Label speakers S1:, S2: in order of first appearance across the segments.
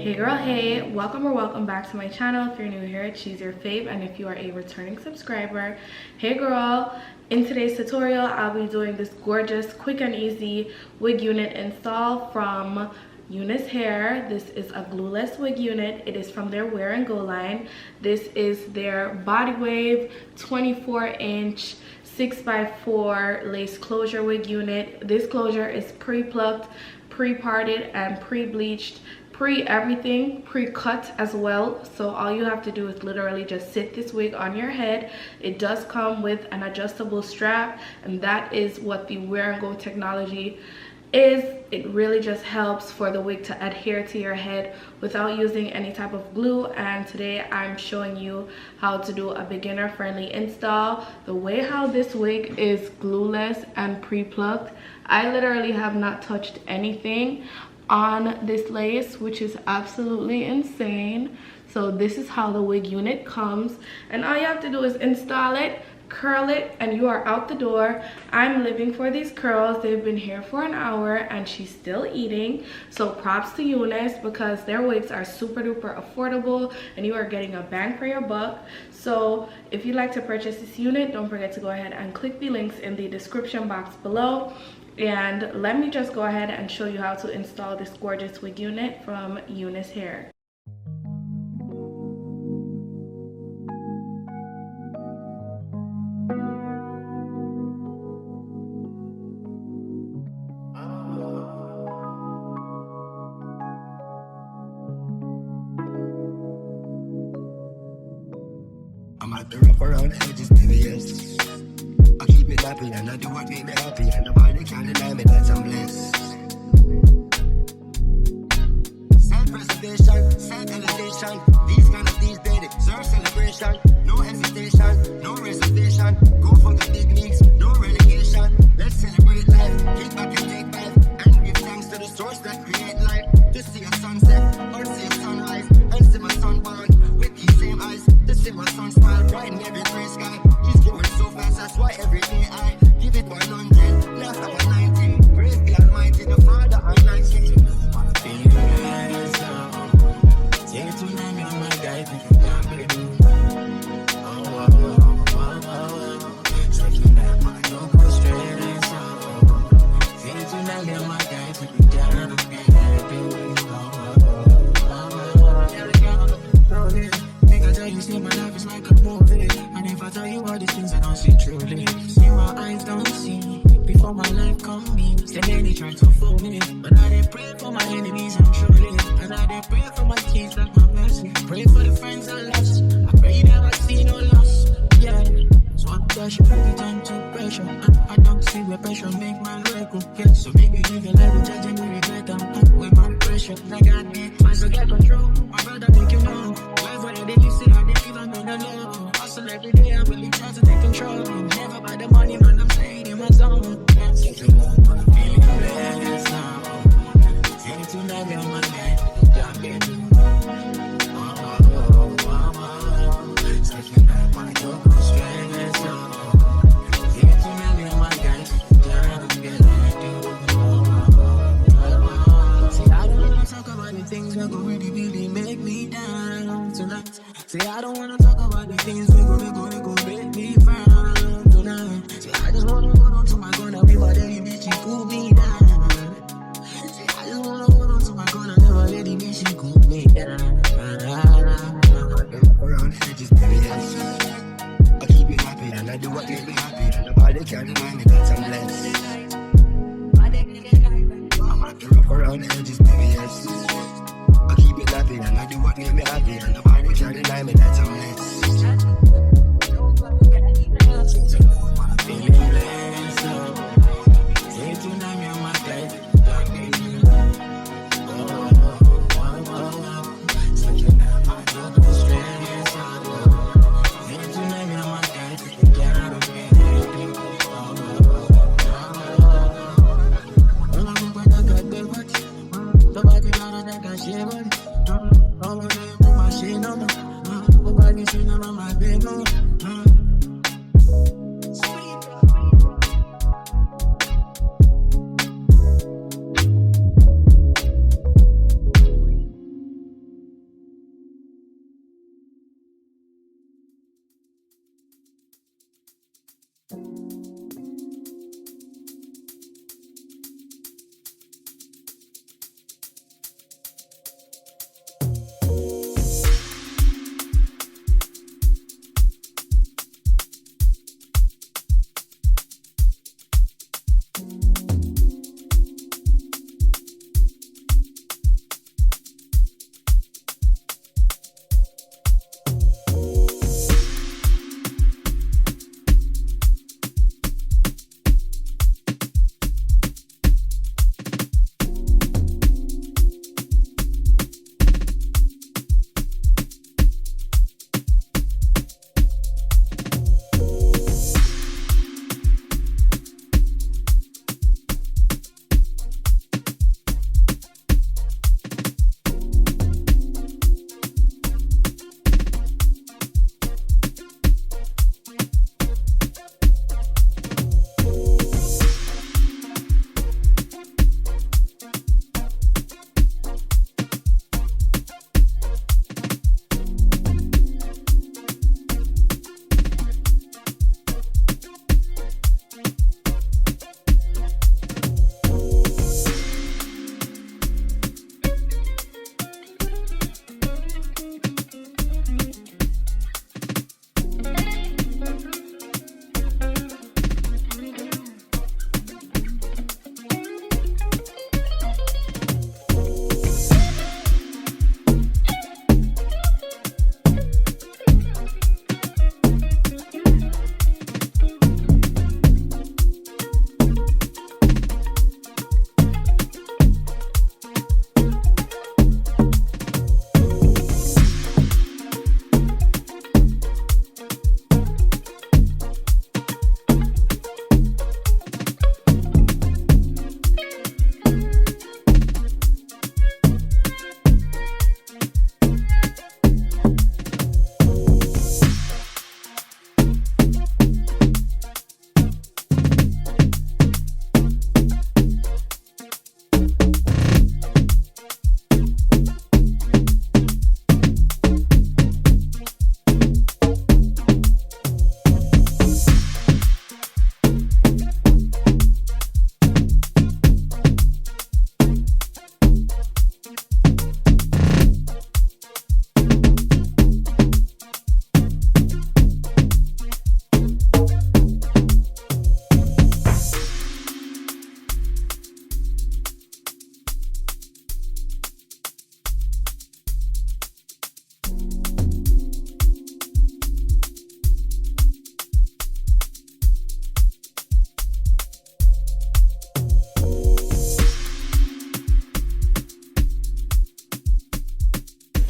S1: Hey girl, hey, welcome or welcome back to my channel. If you're new here, choose your fave, and if you are a returning subscriber, hey girl. In today's tutorial, I'll be doing this gorgeous, quick and easy wig unit install from UNiceHair. This is a glueless wig unit. It is from their Wear and Go line. This is their body wave 24-inch 6x4 lace closure wig unit. This closure is pre-plucked, pre-parted, and pre-bleached, pre-everything, pre-cut as well. So all you have to do is literally just sit this wig on your head. It does come with an adjustable strap, and that is what the Wear and Go technology is. It really just helps for the wig to adhere to your head without using any type of glue. And today I'm showing you how to do a beginner friendly install. The way how this wig is glueless and pre-plucked, I literally have not touched anything on this lace, which is absolutely insane. So this is how the wig unit comes, and all you have to do is install it, curl it, and you are out the door. I'm living for these curls. They've been here for an hour and she's still eating. So props to Unice, because their wigs are super duper affordable and you are getting a bang for your buck. So if you'd like to purchase this unit, don't forget to go ahead and click the links in the description box below. And let me just go ahead and show you how to install this gorgeous wig unit from UNiceHair.
S2: I'm at the rough around the edges, baby, yes. I keep it happy and I do what make me happy, and nobody can deny me that I'm blessed. Self-preservation, self-elevation, these kind of things, they deserve celebration. No hesitation, no reservation, go for the techniques, no relegation. Let's celebrate life, kick back and take life, and give thanks to the source that create life. To see a sunset, or see a sunrise, and see my sun burn with these same eyes. To see my sun smile bright in every gray sky. He's going so fast, that's why every day I give it 100, left at 190. Praise the Almighty, the Father Almighty.
S3: Before my life come me, still they try to fool me. But I they pray for my enemies, I'm truly. And I they pray for my kids like my mercy. Pray for the friends I lost. I pray you never see no loss. Yeah, so I'm pressure, every time to pressure. I don't see where pressure make my leg go get. So maybe you can let me judge and regret. I'm up with my pressure. I got me, I still get control. My brother make you know. Wherever they live, say I they live under the law. Hustle every day, I really try to take control. Never by the money, man, I'm staying in my zone. Say I don't wanna talk about the things we go make me frown tonight. Say I just wanna hold on to my gun and be my daddy bitch, she cool me down. Say I just wanna hold on to my gun and never let the bitch, she cool me down.
S2: Around the edges, baby, yes. I keep it happy and I do what make me happy, and nobody can deny me that I'm blessed. I'm at the rough around the edges, baby, yes. I keep it happy and I do what make me happy, and nobody can deny me that I'm blessed.
S3: Feeling blessed, say tonight me on my life.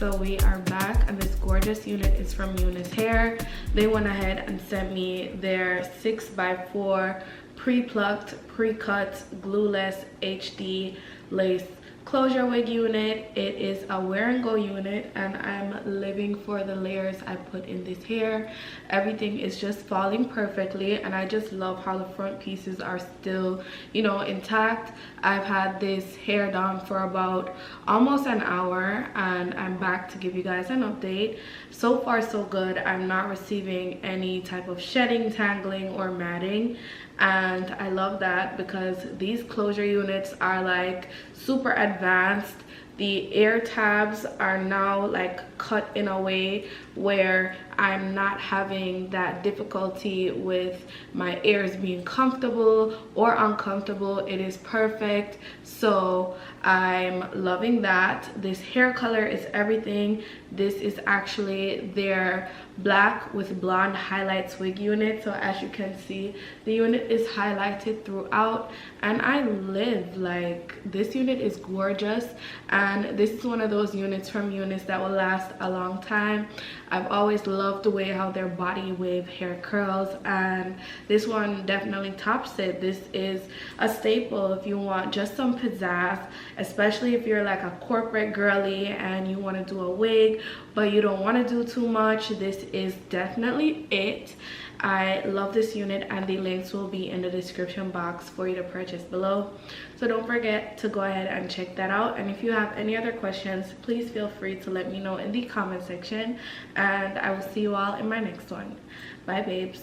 S1: So we are back, and this gorgeous unit is from UNiceHair. They went ahead and sent me their 6x4 pre-plucked, pre-cut, glueless HD lace closure wig unit. It is a wear and go unit, and I'm living for the layers I put in this hair. Everything is just falling perfectly, and I just love how the front pieces are still, you know, intact. I've had this hair done for about almost an hour, and I'm back to give you guys an update. So far so good. I'm not receiving any type of shedding, tangling, or matting, and I love that because these closure units are like super advanced. The air tabs are now like cut in a way where I'm not having that difficulty with my ears being comfortable or uncomfortable. It is perfect. So I'm loving that. This hair color is everything. This is actually their black with blonde highlights wig unit. So as you can see, the unit is highlighted throughout, and I live like this unit is gorgeous. And this is one of those units from Unice that will last a long time. I've always loved the way how their body wave hair curls, and this one definitely tops it. This is a staple if you want just some pizzazz, especially if you're like a corporate girly and you want to do a wig but you don't want to do too much. This is definitely it. I love this unit, and the links will be in the description box for you to purchase below. So don't forget to go ahead and check that out. And if you have any other questions, please feel free to let me know in the comment section, and I will see you all in my next one. Bye babes.